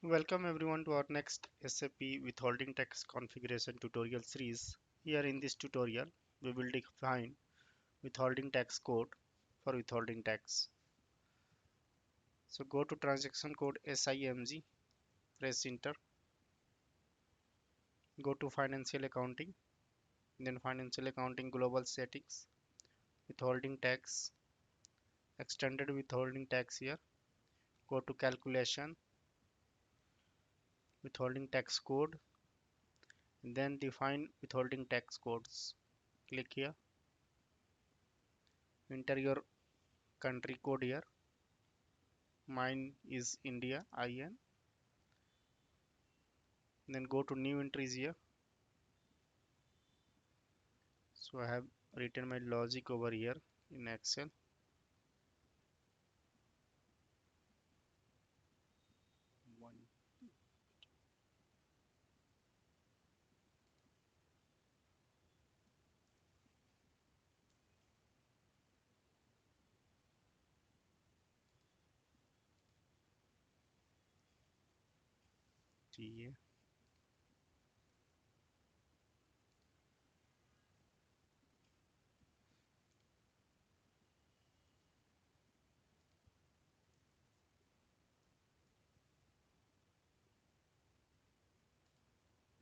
Welcome everyone to our next SAP Withholding Tax configuration tutorial series. Here in this tutorial, we will define withholding tax code for withholding tax. So go to transaction code SIMG, press enter, go to financial accounting, then financial accounting global settings, withholding tax, extended withholding tax here, go to calculation, withholding tax code, then define withholding tax codes. Click here, enter your country code here. Mine is India IN. Then go to new entries here. So I have written my logic over here in Excel. One TA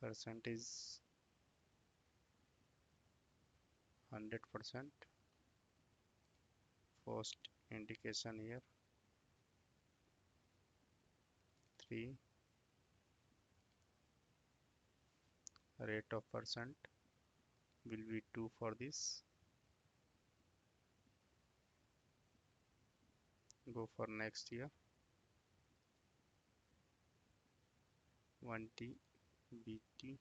percentage 100%. First indication here 3, rate of percent will be 2 for this. Go for next year 1T BT.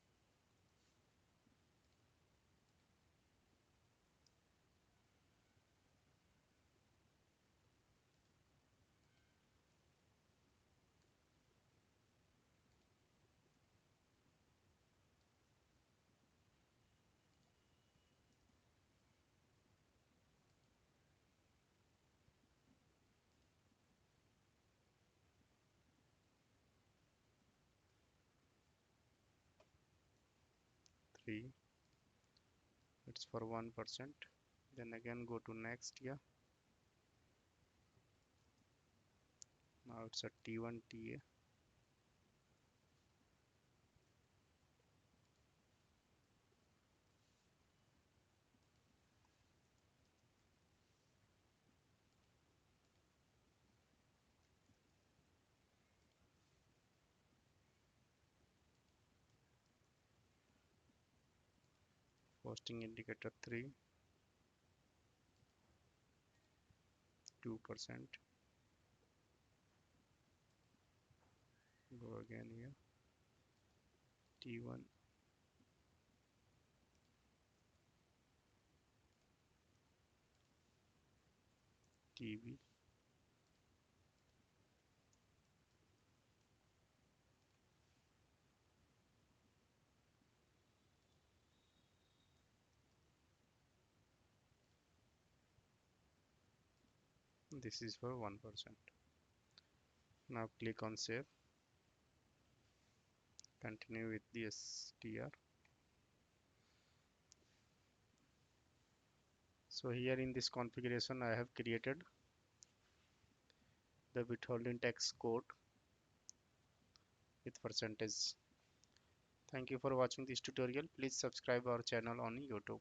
Three, it's for 1%. Then again go to next year. Now it's a T1 TA. Posting indicator 3, 2%. Go again here T1 TB. This is for 1%. Now click on save. Continue with the STR. So here in this configuration I have created the withholding tax code with percentage. Thank you for watching this tutorial. Please subscribe our channel on YouTube.